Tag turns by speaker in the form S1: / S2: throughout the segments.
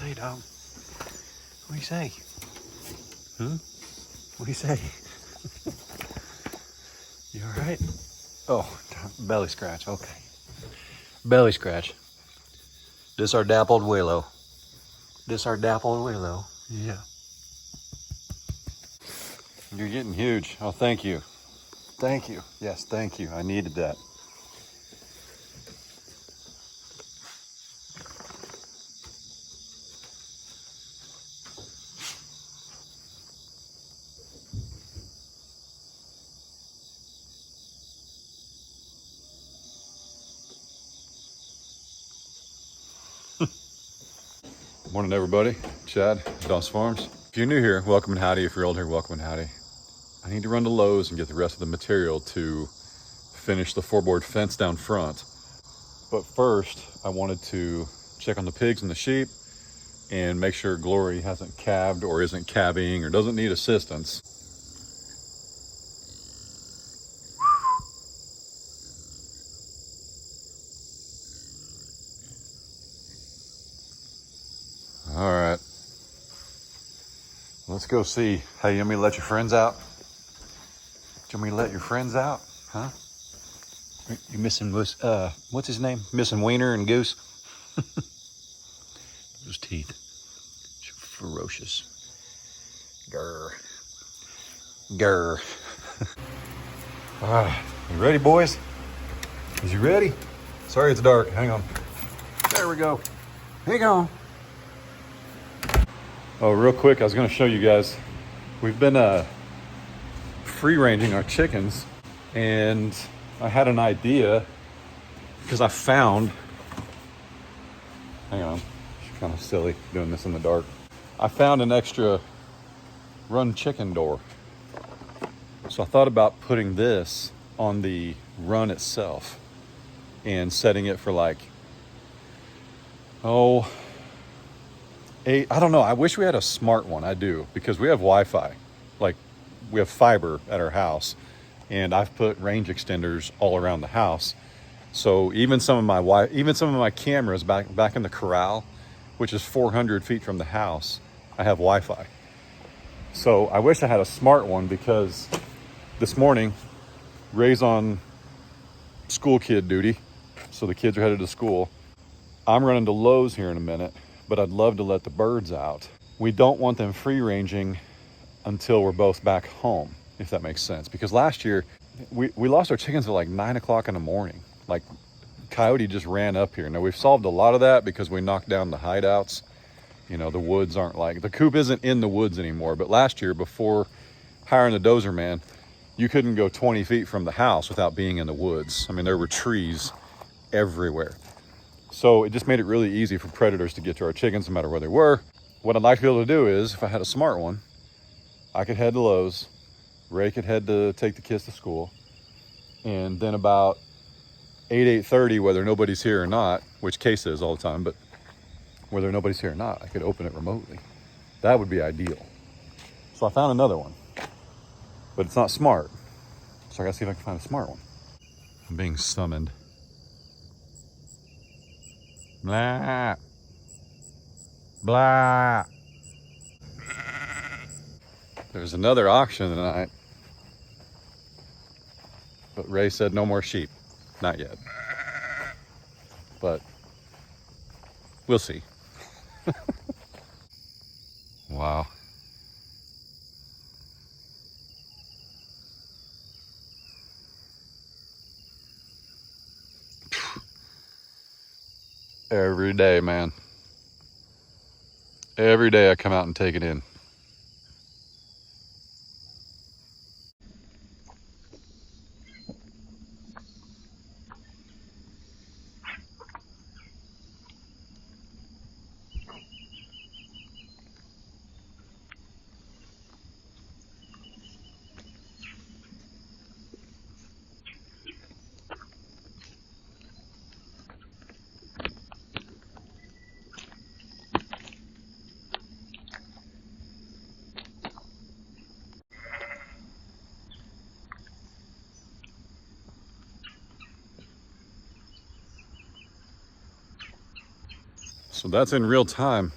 S1: say, dog? What do you say? What do you say? You all right? Oh, belly scratch. Okay. Belly scratch. This our dappled willow. Yeah. You're getting huge. Oh, thank you. Thank you. Yes, thank you. I needed that. Morning, everybody. Chad, Doss Farms. If you're new here, welcome and howdy. If you're old here, welcome and howdy. I need to run to Lowe's and get the rest of the material to finish the 4-board fence down front. But first, I wanted to check on the pigs and the sheep and make sure Glory hasn't calved or isn't calving or doesn't need assistance. All right. Let's go see. Hey, you want me to let your friends out? Do you want me to let your friends out? Huh? You missing, what's his name? Missing Wiener and Goose? Those teeth. Ferocious. Grr. Grr. All right. You ready, boys? Is you ready? Sorry it's dark. Hang on. There we go. Hang on. Oh, real quick, I was going to show you guys. We've been free ranging our chickens, and I had an idea because I found. Hang on. It's kind of silly doing this in the dark. I found an extra run chicken door. So I thought about putting this on the run itself and setting it for like, I don't know. I wish we had a smart one. I do, because we have Wi-Fi. Like, we have fiber at our house, and I've put range extenders all around the house. So even some of my cameras back in the corral, which is 400 feet from the house, I have Wi-Fi. So I wish I had a smart one, because this morning Ray's on school kid duty, so the kids are headed to school. I'm running to Lowe's here in a minute, but I'd love to let the birds out. We don't want them free ranging until we're both back home, if that makes sense. Because last year we lost our chickens at like 9 o'clock in the morning. Like, coyote just ran up here. Now we've solved a lot of that because we knocked down the hideouts. You know, the woods aren't like, the coop isn't in the woods anymore. But last year, before hiring the dozer man, you couldn't go 20 feet from the house without being in the woods. I mean, there were trees everywhere. So it just made it really easy for predators to get to our chickens no matter where they were. What I'd like to be able to do is, if I had a smart one, I could head to Lowe's, Ray could head to take the kids to school, and then about 8:30, whether nobody's here or not, which case is all the time, but whether nobody's here or not, I could open it remotely. That would be ideal. So I found another one, but it's not smart. So I gotta see if I can find a smart one. I'm being summoned. Blah. Blah. There's another auction tonight, but Ray said no more sheep. Not yet. But we'll see. Wow. Every day, man. Every day I come out and take it in. So that's in real time.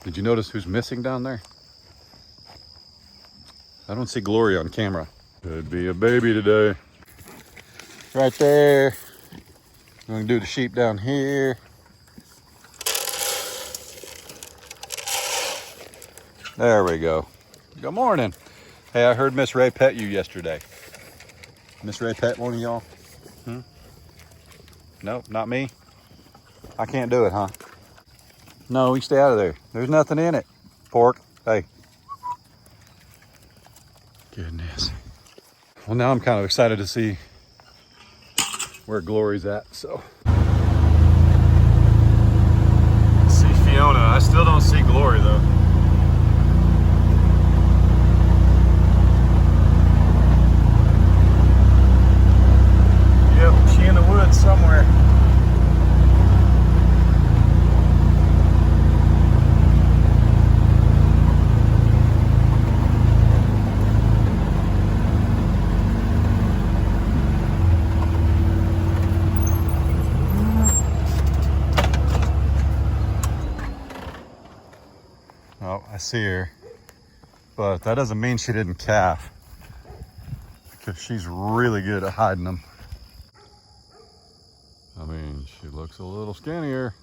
S1: Did you notice who's missing down there? I don't see Glory on camera. Could be a baby today. Right there. I'm gonna do the sheep down here. There we go. Good morning. Hey, I heard Miss Ray pet you yesterday. Miss Ray pet one of y'all? Nope, not me. I can't do it, huh? No, you stay out of there. There's nothing in it. Pork. Hey. Goodness. Well, now I'm kind of excited to see where Glory's at, so. I see Fiona. I still don't see Glory, though. Yep, she in the woods somewhere. Oh, I see her, but that doesn't mean she didn't calf, because she's really good at hiding them. I mean, she looks a little skinnier.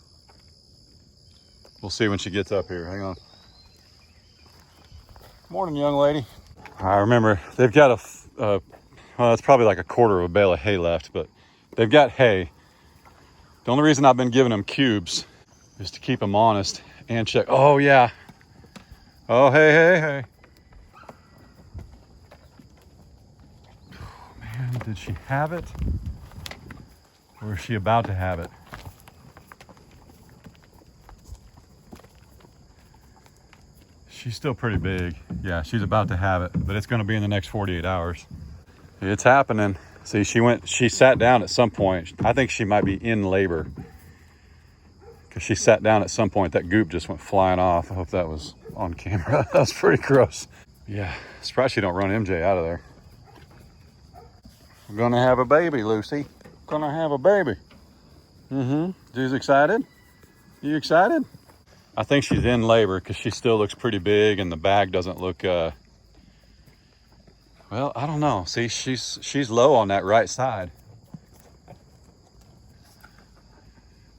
S1: We'll see when she gets up here. Hang on. Morning, young lady. I remember they've got well, it's probably like a quarter of a bale of hay left, but they've got hay. The only reason I've been giving them cubes is to keep them honest and check. Oh, yeah. Oh, hey. Oh, man, did she have it? Or is she about to have it? She's still pretty big. Yeah, she's about to have it, but it's gonna be in the next 48 hours. It's happening. See, she sat down at some point. I think she might be in labor, because she sat down at some point. That goop just went flying off. I hope that was on camera. That was pretty gross. Yeah, surprised she don't run MJ out of there. We're gonna have a baby, Lucy. Gonna have a baby. She's excited? You excited? I think she's in labor because she still looks pretty big and the bag doesn't look, well, I don't know. See, she's low on that right side.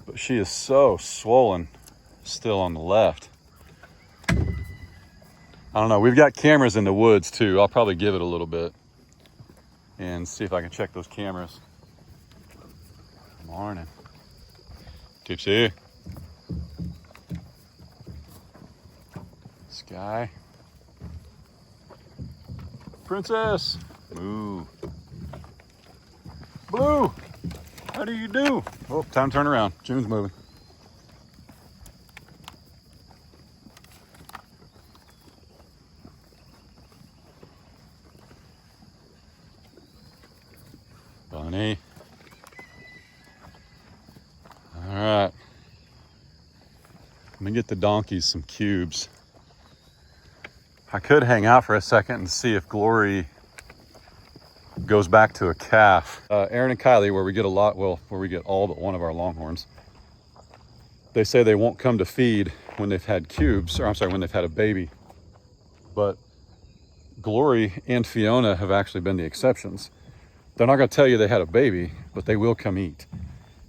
S1: But she is so swollen still on the left. I don't know. We've got cameras in the woods too. I'll probably give it a little bit and see if I can check those cameras. Morning. Tipsy. Sky. Princess. Moo. Blue. How do you do? Oh, time to turn around. June's moving. Bunny. All right. Let me get the donkeys some cubes. I could hang out for a second and see if Glory goes back to a calf. Aaron and Kylie, where we get all but one of our longhorns, they say they won't come to feed when they've had cubes, or I'm sorry, when they've had a baby. But Glory and Fiona have actually been the exceptions. They're not gonna tell you they had a baby, but they will come eat.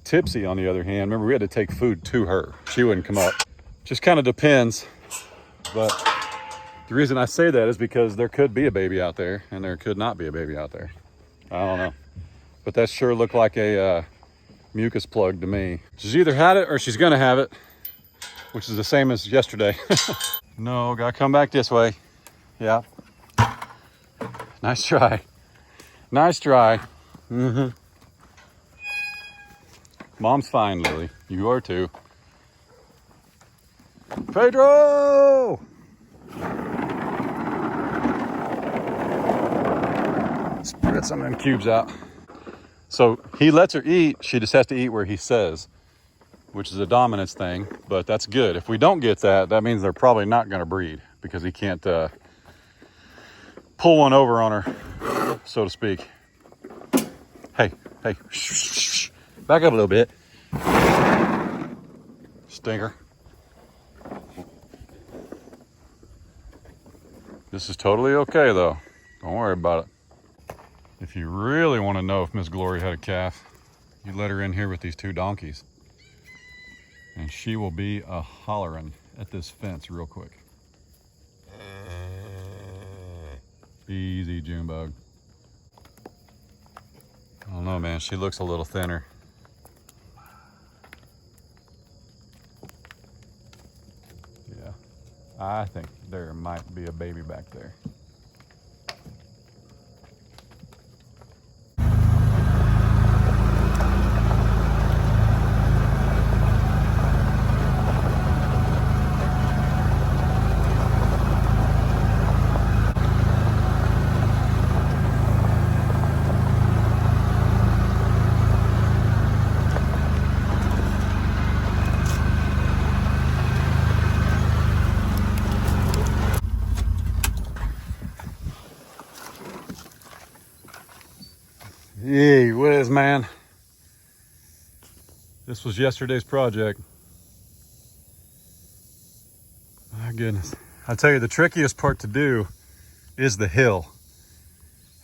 S1: Tipsy, on the other hand, remember we had to take food to her. She wouldn't come up. Just kind of depends, but the reason I say that is because there could be a baby out there and there could not be a baby out there. I don't know. But that sure looked like a mucus plug to me. She's either had it or she's gonna have it, which is the same as yesterday. No, gotta come back this way. Yeah. Nice try. Nice try. Mom's fine, Lily. You are too. Pedro! Spread some of them cubes out. So he lets her eat. She just has to eat where he says, which is a dominance thing, but that's good. If we don't get that, that means they're probably not going to breed because he can't pull one over on her, so to speak. Hey, shh. Back up a little bit. Stinker. This is totally okay though. Don't worry about it. If you really want to know if Miss Glory had a calf, you let her in here with these two donkeys. And she will be a hollering at this fence real quick. Easy, Junebug. I don't know, man. She looks a little thinner. Yeah, I think there might be a baby back there. Yay, whiz, man. This was yesterday's project. My goodness. I tell you, the trickiest part to do is the hill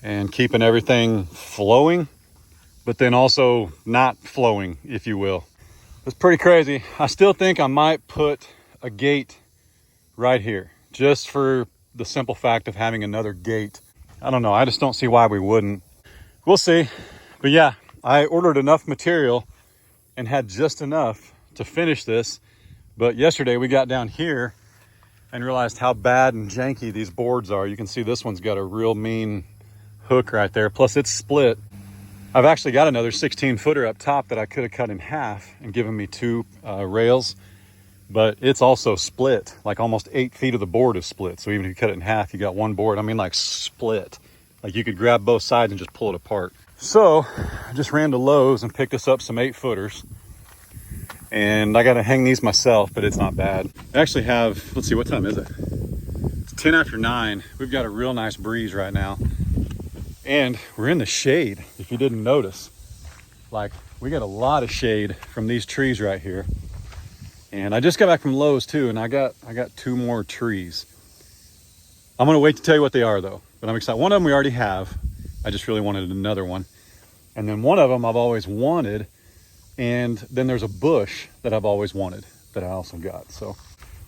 S1: and keeping everything flowing, but then also not flowing, if you will. It's pretty crazy. I still think I might put a gate right here, just for the simple fact of having another gate. I don't know. I just don't see why we wouldn't. We'll see. But yeah, I ordered enough material and had just enough to finish this. But yesterday we got down here and realized how bad and janky these boards are. You can see this one's got a real mean hook right there. Plus it's split. I've actually got another 16-footer up top that I could have cut in half and given me two rails. But it's also split. Like almost 8 feet of the board is split. So even if you cut it in half, you got one board. I mean, like split. Like you could grab both sides and just pull it apart. So I just ran to Lowe's and picked us up some 8-footers. And I got to hang these myself, but it's not bad. I actually have, let's see, what time is it? It's 10 after 9. We've got a real nice breeze right now. And we're in the shade, if you didn't notice. Like, we got a lot of shade from these trees right here. And I just got back from Lowe's too, and I got 2 more trees. I'm gonna wait to tell you what they are though, but I'm excited. One of them we already have. I just really wanted another one. And then one of them I've always wanted, and then there's a bush that I've always wanted that I also got. So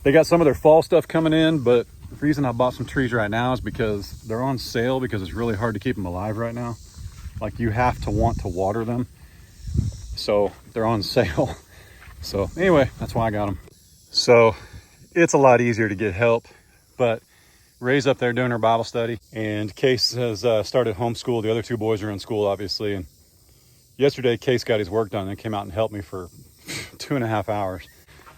S1: they got some of their fall stuff coming in, but the reason I bought some trees right now is because they're on sale, because it's really hard to keep them alive right now. Like, you have to want to water them. So they're on sale. So anyway, that's why I got them. So it's a lot easier to get help, but Ray's up there doing her Bible study, and Case has started homeschool. The other 2 boys are in school, obviously. And yesterday, Case got his work done and came out and helped me for 2.5 hours.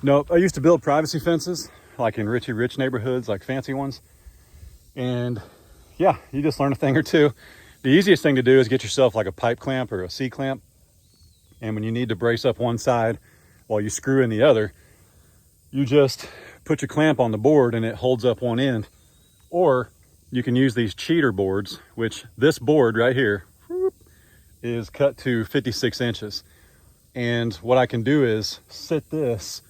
S1: Nope, I used to build privacy fences, like in Richie Rich neighborhoods, like fancy ones. And yeah, you just learn a thing or two. The easiest thing to do is get yourself like a pipe clamp or a C-clamp. And when you need to brace up one side while you screw in the other, you just put your clamp on the board and it holds up one end. Or you can use these cheater boards, which this board right here is cut to 56 inches. And what I can do is sit this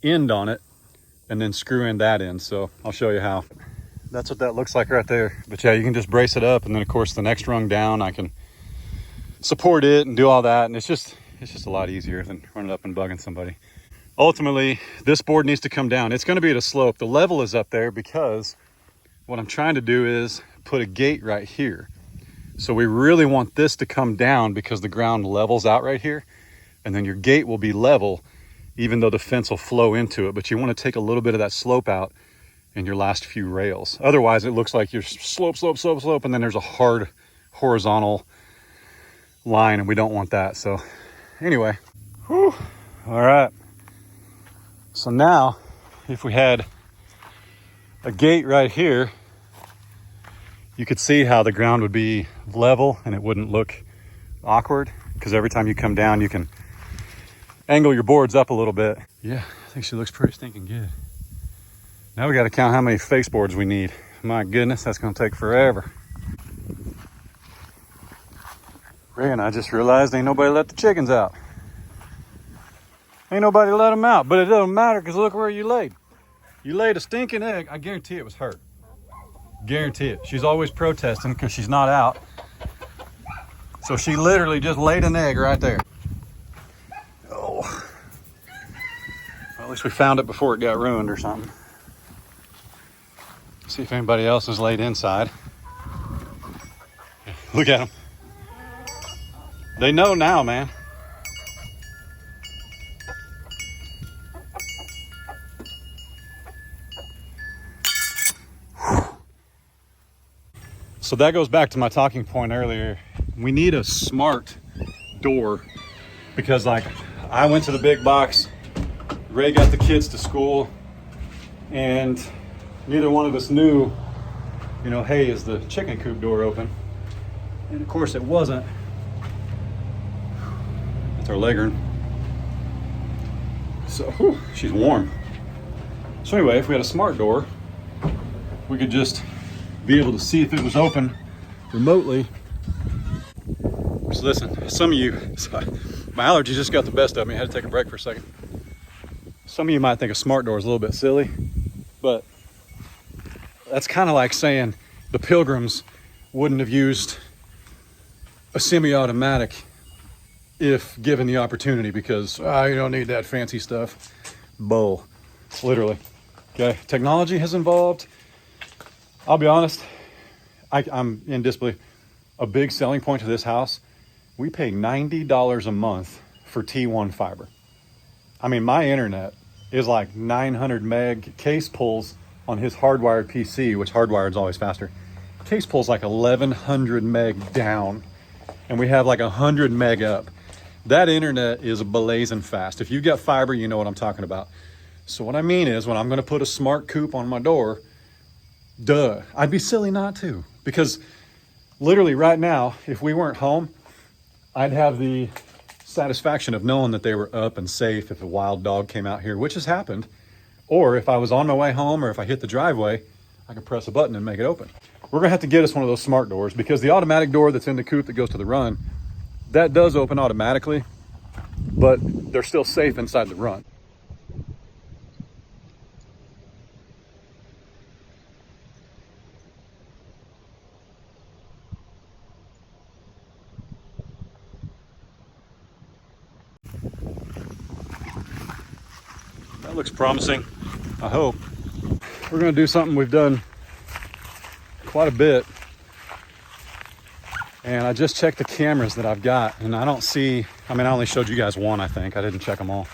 S1: end on it and then screw in that end. So I'll show you how. That's what that looks like right there. But yeah, you can just brace it up, and then of course the next rung down I can support it and do all that, and it's just a lot easier than running up and bugging somebody. Ultimately, this board needs to come down. It's going to be at a slope. The level is up there because what I'm trying to do is put a gate right here. So we really want this to come down because the ground levels out right here, and then your gate will be level even though the fence will flow into it. But you want to take a little bit of that slope out in your last few rails. Otherwise it looks like you're slope, and then there's a hard horizontal line, and we don't want that. So anyway, whew, all right. So now if we had a gate right here, you could see how the ground would be level and it wouldn't look awkward, because every time you come down you can angle your boards up a little bit. Yeah, I think she looks pretty stinking good. Now we got to count how many face boards we need. My goodness, that's going to take forever. Ray and I just realized ain't nobody let the chickens out. Ain't nobody let them out, but it doesn't matter because look where you laid. You laid a stinking egg. I guarantee it was her. Guarantee it. She's always protesting because she's not out. So she literally just laid an egg right there. Oh. Well, at least we found it before it got ruined or something. See if anybody else is laid inside. Look at them. They know now, man. So that goes back to my talking point earlier. We need a smart door because, like, I went to the big box, Ray got the kids to school, and neither one of us knew, you know, hey, is the chicken coop door open? And of course it wasn't. That's our leghorn. So, whew, she's warm. So anyway, if we had a smart door, we could just be able to see if it was open remotely. So listen, some of you, my allergies just got the best of me. I had to take a break for a second. Some of you might think a smart door is a little bit silly, but that's kind of like saying the Pilgrims wouldn't have used a semi-automatic if given the opportunity because you don't need that fancy stuff. Bull, literally. Okay, technology has evolved. I'll be honest, I'm in disbelief. A big selling point to this house, we pay $90 a month for T1 fiber. I mean, my internet is like 900 meg. Case pulls on his hardwired PC, which hardwired is always faster. Case pulls like 1100 meg down, and we have like 100 meg up. That internet is blazing fast. If you got fiber, you know what I'm talking about. So what I mean is, when I'm going to put a smart coop on my door, duh, I'd be silly not to, because literally right now, if we weren't home, I'd have the satisfaction of knowing that they were up and safe if a wild dog came out here, which has happened. Or if I was on my way home or if I hit the driveway, I could press a button and make it open. We're gonna have to get us one of those smart doors because the automatic door that's in the coop that goes to the run, that does open automatically, but they're still safe inside the run. That looks promising, I hope. We're gonna do something we've done quite a bit. And I just checked the cameras that I've got and I don't see, I mean, I only showed you guys one, I think. I didn't check them all.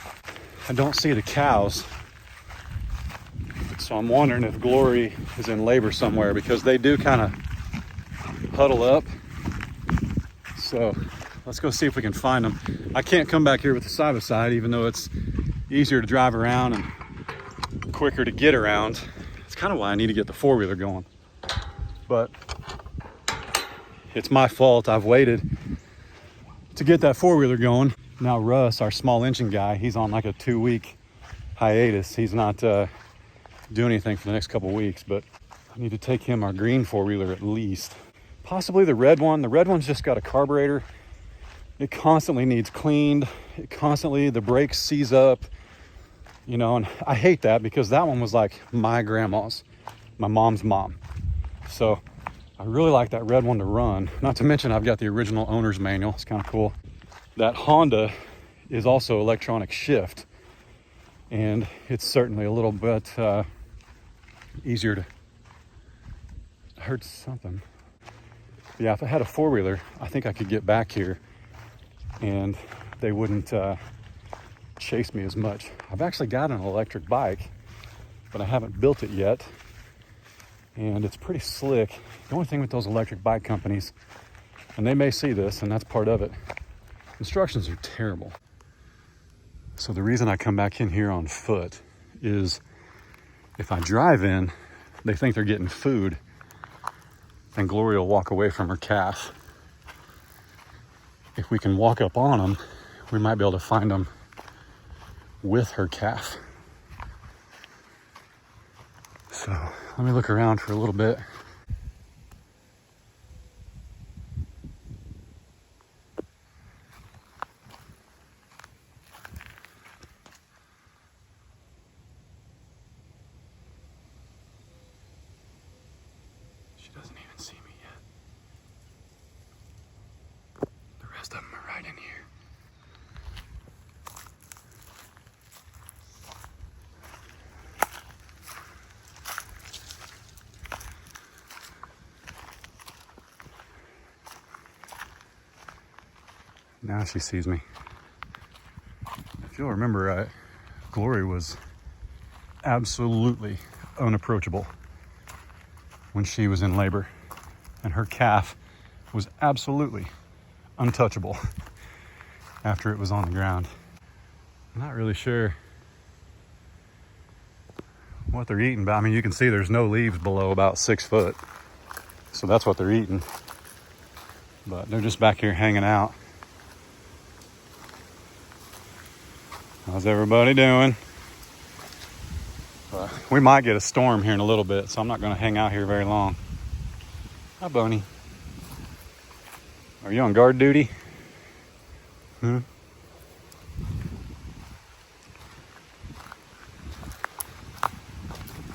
S1: I don't see the cows. So I'm wondering if Glory is in labor somewhere because they do kind of huddle up. So let's go see if we can find them. I can't come back here with the side-by-side, even though it's easier to drive around and quicker to get around. It's kind of why I need to get the four-wheeler going. But it's my fault. I've waited to get that four-wheeler going. Now Russ, our small engine guy, he's on like a 2-week hiatus. He's not doing anything for the next couple weeks, but I need to take him our green four-wheeler at least. Possibly the red one. The red one's just got a carburetor. It constantly needs cleaned. The brakes seize up, you know, and I hate that because that one was like my grandma's, my mom's mom. So I really like that red one to run. Not to mention I've got the original owner's manual. It's kind of cool. That Honda is also electronic shift, and it's certainly a little bit easier to, I heard something. Yeah, if I had a four-wheeler, I think I could get back here and they wouldn't chase me as much. I've actually got an electric bike, but I haven't built it yet. And it's pretty slick. The only thing with those electric bike companies, and they may see this, and that's part of it, instructions are terrible. So the reason I come back in here on foot is if I drive in, they think they're getting food, and Gloria will walk away from her calf. If we can walk up on them, we might be able to find them with her calf. So let me look around for a little bit. She doesn't even see me yet. The rest of them are right in here. Now she sees me. If you'll remember right, Glory was absolutely unapproachable when she was in labor, and her calf was absolutely untouchable after it was on the ground. I'm not really sure what they're eating, but I mean, you can see there's no leaves below about 6 foot, so that's what they're eating. But they're just back here hanging out. How's everybody doing? We might get a storm here in a little bit, so I'm not going to hang out here very long. Hi, Bunny. Are you on guard duty?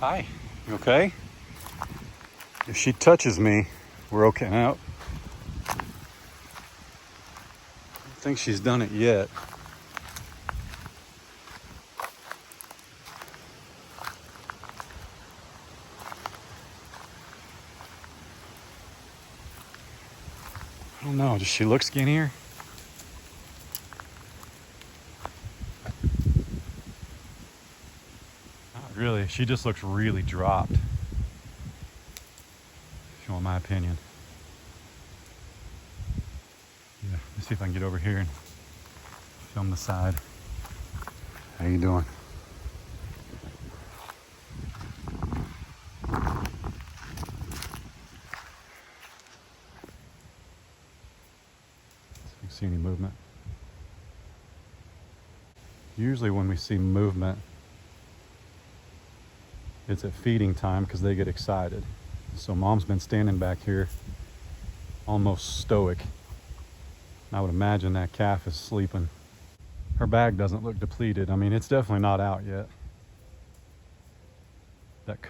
S1: Hi. You okay? If she touches me, we're okay. No. I don't think she's done it yet. I don't know, does she look skinnier? Not really, she just looks really dropped, if you want my opinion. Yeah, let's see if I can get over here and film the side. How you doing? See any movement? Usually when we see movement, it's at feeding time because they get excited. So Mom's been standing back here almost stoic. I would imagine that calf is sleeping. Her bag doesn't look depleted. I mean, it's definitely not out yet. That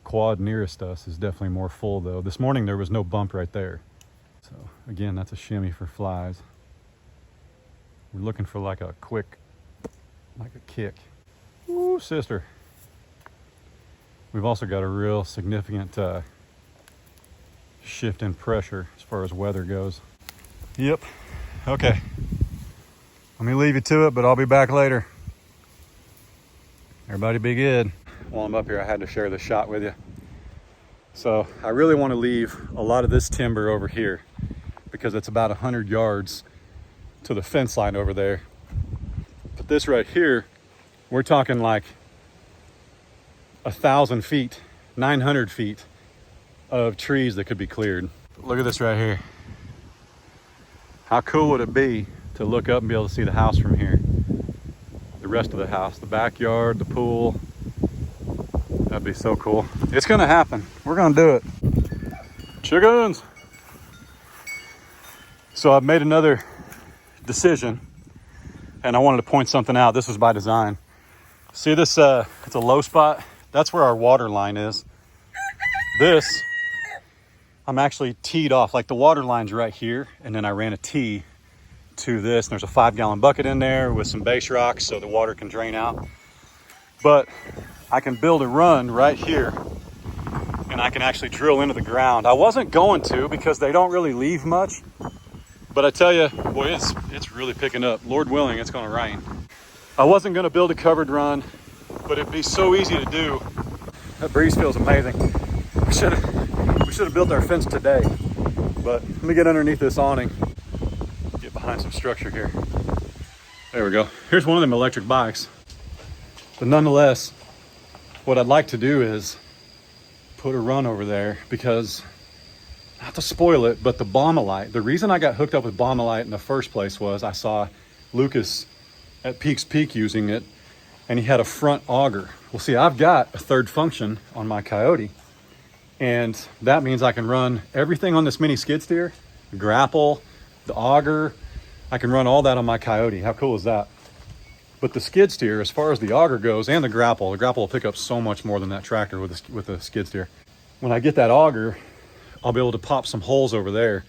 S1: quad nearest us is definitely more full though. This morning there was no bump right there. So again, that's a shimmy for flies. We're looking for like a quick, like a kick. Ooh, sister. We've also got a real significant shift in pressure as far as weather goes. Yep, okay. Let me leave you to it, but I'll be back later. Everybody be good. While I'm up here, I had to share this shot with you. So I really want to leave a lot of this timber over here because it's about 100 yards to the fence line over there. But this right here, we're talking like 1,000 feet, 900 feet of trees that could be cleared. Look at this right here. How cool would it be to look up and be able to see the house from here? The rest of the house, the backyard, the pool. That'd be so cool. It's gonna happen. We're gonna do it. Chickens. So I've made another decision and I wanted to point something out. This was by design. See this, it's a low spot. That's where our water line is. This, I'm actually teed off, like the water line's right here. And then I ran a tee to this. And there's a 5-gallon bucket in there with some base rocks so the water can drain out. But I can build a run right here and I can actually drill into the ground. I wasn't going to because they don't really leave much. But I tell you, boy, it's really picking up. Lord willing, it's gonna rain. I wasn't gonna build a covered run, but it'd be so easy to do. That breeze feels amazing. We should have built our fence today. But let me get underneath this awning, get behind some structure here. There we go. Here's one of them electric bikes. But nonetheless, what I'd like to do is put a run over there because, not to spoil it, but the Bombalite, the reason I got hooked up with Bombalite in the first place was I saw Lucas at Peaks Peak using it and he had a front auger. Well, see, I've got a third function on my Coyote and that means I can run everything on this mini skid steer, the grapple, the auger. I can run all that on my Coyote. How cool is that? But the skid steer, as far as the auger goes and the grapple will pick up so much more than that tractor with the skid steer. When I get that auger, I'll be able to pop some holes over there.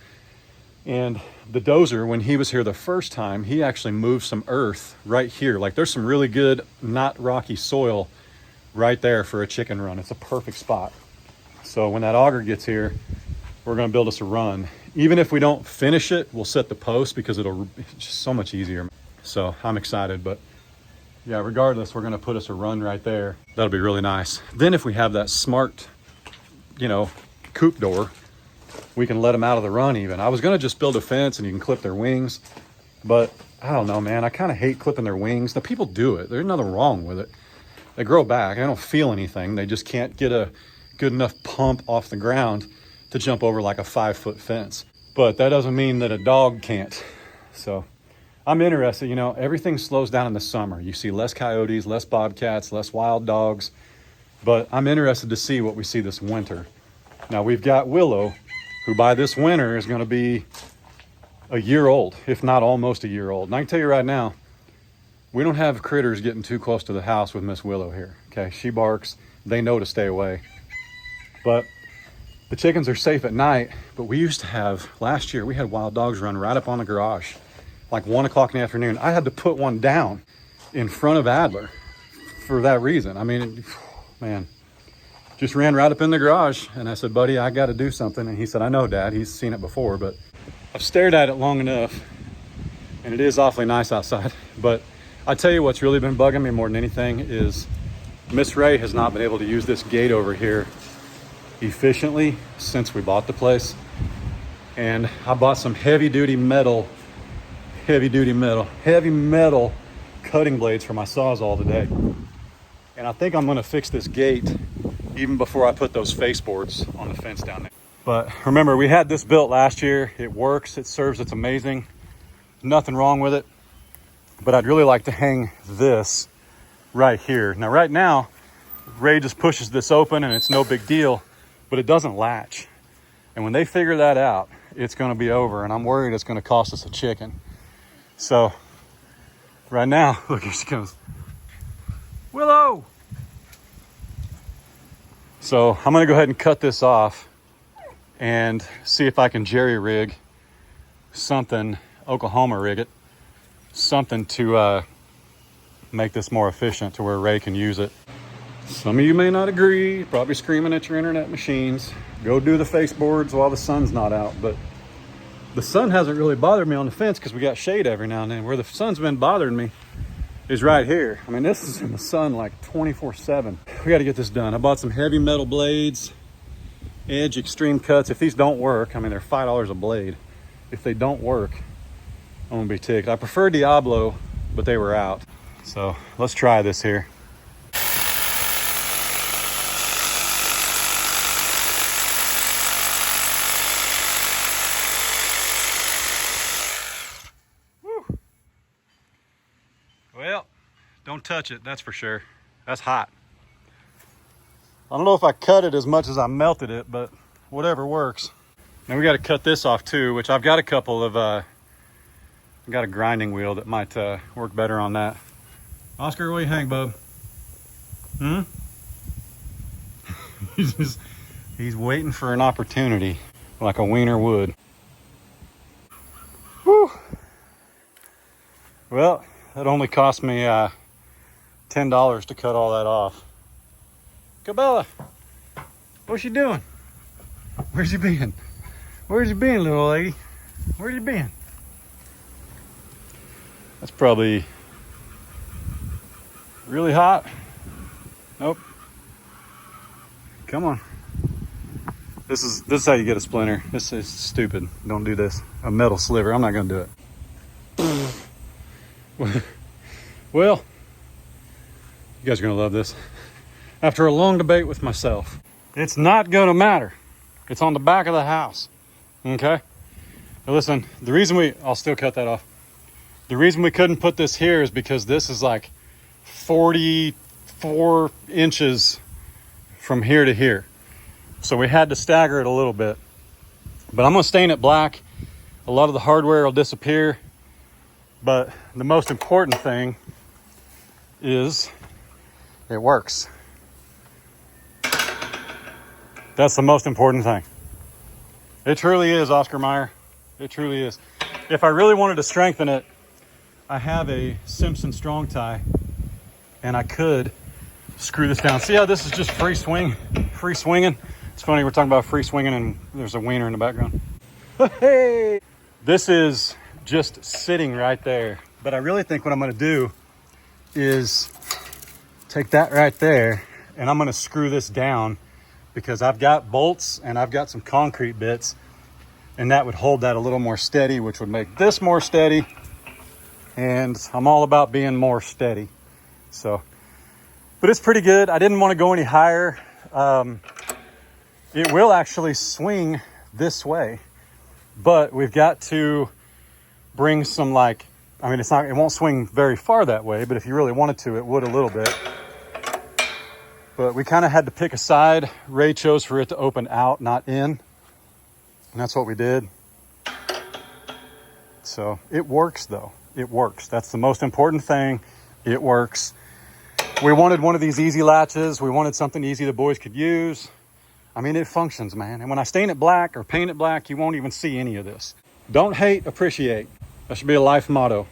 S1: And the dozer, when he was here the first time, he actually moved some earth right here. Like there's some really good, not rocky soil right there for a chicken run. It's a perfect spot. So when that auger gets here, we're gonna build us a run. Even if we don't finish it, we'll set the post because it's just so much easier. So I'm excited, but yeah, regardless, we're gonna put us a run right there. That'll be really nice. Then if we have that smart, coop door, we can let them out of the run even. I was gonna just build a fence and you can clip their wings, but I don't know, man. I kind of hate clipping their wings. The people do it. There's nothing wrong with it. They grow back. I don't feel anything. They just can't get a good enough pump off the ground to jump over like a 5-foot fence. But that doesn't mean that a dog can't. So I'm interested, everything slows down in the summer. You see less coyotes, less bobcats, less wild dogs, but I'm interested to see what we see this winter. Now we've got Willow, who by this winter is going to be a year old, if not almost a year old. And I can tell you right now, we don't have critters getting too close to the house with Miss Willow here. Okay, she barks. They know to stay away. But the chickens are safe at night. But we used to have, last year, we had wild dogs run right up on the garage, like 1 o'clock in the afternoon. I had to put one down in front of Adler for that reason. I mean, man. Just ran right up in the garage, and I said, buddy, I got to do something. And he said, I know, Dad. He's seen it before, but I've stared at it long enough, and it is awfully nice outside. But I tell you what's really been bugging me more than anything is Miss Ray has not been able to use this gate over here efficiently since we bought the place. And I bought some heavy metal cutting blades for my Sawzall today. And I think I'm gonna fix this gate even before I put those face boards on the fence down there. But remember, we had this built last year. It works, it serves, it's amazing. Nothing wrong with it. But I'd really like to hang this right here. Now, right now, Ray just pushes this open and it's no big deal, but it doesn't latch. And when they figure that out, it's gonna be over, and I'm worried it's gonna cost us a chicken. So, right now, look, here she comes. Willow! So I'm gonna go ahead and cut this off and see if I can jerry rig something, Oklahoma rig it, something to make this more efficient to where Ray can use it. Some of you may not agree, probably screaming at your internet machines. Go do the face boards while the sun's not out. But the sun hasn't really bothered me on the fence because we got shade every now and then. Where the sun's been bothering me is right here. I mean, this is in the sun like 24/7. We got to get this done. I bought some heavy metal blades, Edge Extreme Cuts. If these don't work, I mean, they're $5 a blade. If they don't work, I'm gonna be ticked. I prefer Diablo, but they were out. So let's try this here. Woo. Well, don't touch it, that's for sure. That's hot. I don't know if I cut it as much as I melted it, but whatever works. Now we got to cut this off too, which I've got a couple of, I got a grinding wheel that might work better on that. Oscar, where you hang, bub? He's waiting for an opportunity, like a wiener would. Whew. Well, that only cost me $10 to cut all that off. Cabela, what's you doing? Where's you been? Where's you been, little lady? Where's you been? That's probably really hot. Nope. Come on. This is how you get a splinter. This is stupid. Don't do this. A metal sliver. I'm not gonna do it. Well, you guys are gonna love this. After a long debate with myself, it's not gonna matter. It's on the back of the house. Okay? Now listen, the reason I'll still cut that off. The reason we couldn't put this here is because this is like 44 inches from here to here. So we had to stagger it a little bit. But I'm gonna stain it black. A lot of the hardware will disappear. But the most important thing is it works. That's the most important thing. It truly is, Oscar Mayer. It truly is. If I really wanted to strengthen it, I have a Simpson strong tie, and I could screw this down. See how this is just free swinging? It's funny, we're talking about free swinging and there's a wiener in the background. Hey! This is just sitting right there. But I really think what I'm gonna do is take that right there and I'm gonna screw this down, because I've got bolts and I've got some concrete bits, and that would hold that a little more steady, which would make this more steady. And I'm all about being more steady. So, but it's pretty good. I didn't want to go any higher. It will actually swing this way, but we've got to bring some, like, I mean, it won't swing very far that way, but if you really wanted to, it would a little bit. But we kind of had to pick a side. Ray chose for it to open out, not in. And that's what we did. So it works though. It works. That's the most important thing. It works. We wanted one of these easy latches. We wanted something easy the boys could use. I mean, it functions, man. And when I stain it black or paint it black, you won't even see any of this. Don't hate, appreciate. That should be a life motto.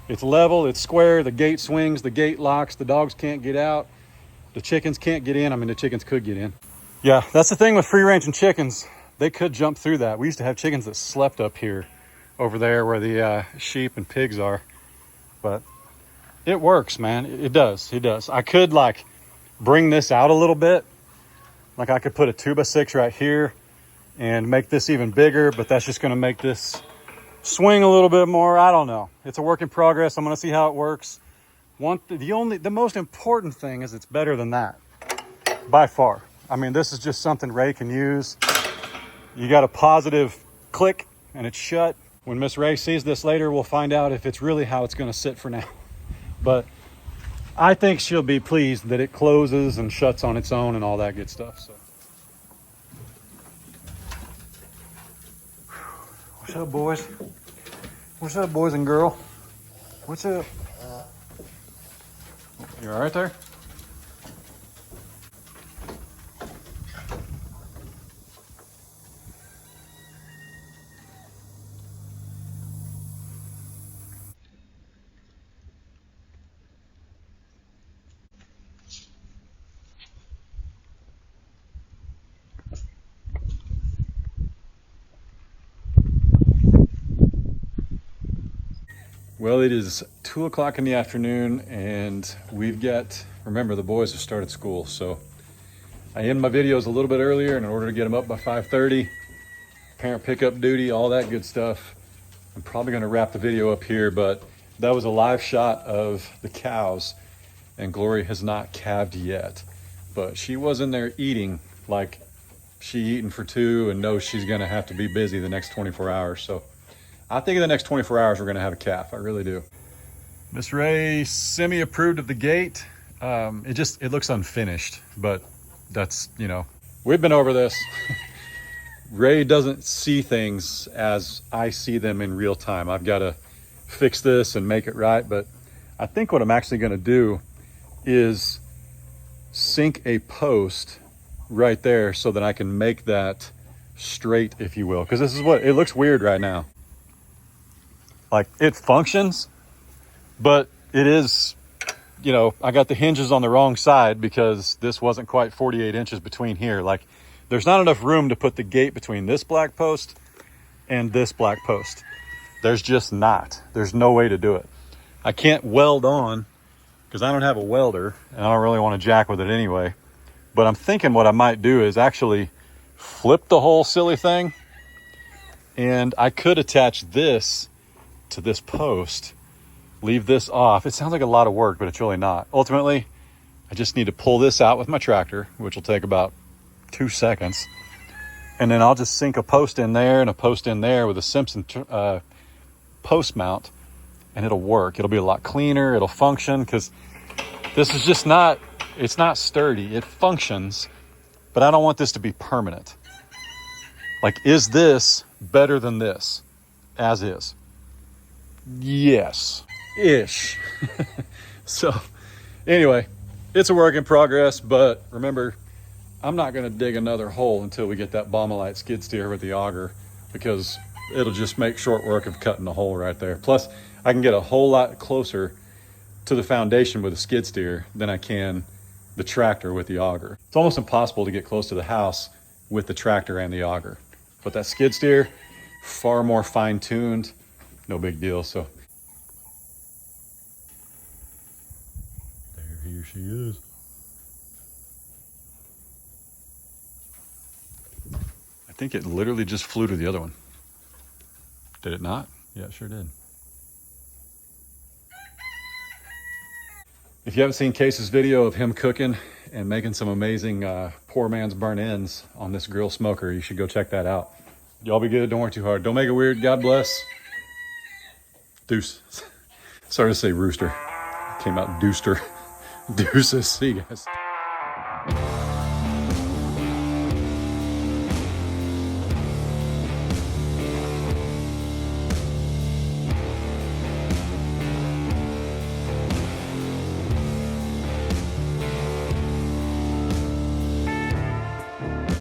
S1: It's level, it's square, the gate swings, the gate locks, the dogs can't get out, the chickens can't get in. I mean, the chickens could get in. Yeah, that's the thing with free range and chickens. They could jump through that. We used to have chickens that slept up here, over there where the sheep and pigs are. But it works, man. It does. It does. I could like bring this out a little bit. Like I could put a 2x6 right here and make this even bigger, but that's just going to make this swing a little bit more. I don't know. It's a work in progress. I'm going to see how it works. The most important thing is it's better than that by far. I mean, this is just something Ray can use. You got a positive click and it's shut. When Miss Ray sees this later, we'll find out if it's really how it's going to sit for now. But I think she'll be pleased that it closes and shuts on its own and all that good stuff. So, what's up, boys? What's up, boys and girl? What's up? You all right there? Well, it is 2 o'clock in the afternoon and we've got, remember the boys have started school. So I end my videos a little bit earlier in order to get them up by 5:30. Parent pickup duty, all that good stuff. I'm probably gonna wrap the video up here, but that was a live shot of the cows and Glory has not calved yet, but she was in there eating like she eating for two and knows she's gonna have to be busy the next 24 hours. So I think in the next 24 hours, we're gonna have a calf. I really do. Miss Ray semi-approved of the gate. It looks unfinished, but that's, you know, we've been over this. Ray doesn't see things as I see them in real time. I've got to fix this and make it right. But I think what I'm actually gonna do is sink a post right there so that I can make that straight, if you will. Because this is what, it looks weird right now. Like it functions, but it is, you know, I got the hinges on the wrong side because this wasn't quite 48 inches between here. Like there's not enough room to put the gate between this black post and this black post. There's just not. There's no way to do it. I can't weld on because I don't have a welder and I don't really want to jack with it anyway. But I'm thinking what I might do is actually flip the whole silly thing, and I could attach this to this post, leave this off. It sounds like a lot of work, but it's really not. Ultimately, I just need to pull this out with my tractor, which will take about 2 seconds. And then I'll just sink a post in there and a post in there with a Simpson post mount, and it'll work. It'll be a lot cleaner. It'll function because this is just not, it's not sturdy. It functions, but I don't want this to be permanent. Like, is this better than this as is? Yes-ish. So anyway, it's a work in progress, but remember, I'm not going to dig another hole until we get that Baumolite skid steer with the auger because it'll just make short work of cutting a hole right there. Plus, I can get a whole lot closer to the foundation with a skid steer than I can the tractor with the auger. It's almost impossible to get close to the house with the tractor and the auger. But that skid steer, far more fine-tuned, no big deal. So here she is. I think it literally just flew to the other one. Did it not? Yeah, it sure did. If you haven't seen Case's video of him cooking and making some amazing poor man's burnt ends on this grill smoker, you should go check that out. Y'all be good. Don't work too hard. Don't make it weird. God bless. Deuce. Sorry to say rooster. Came out deuster. Deuces. See you guys.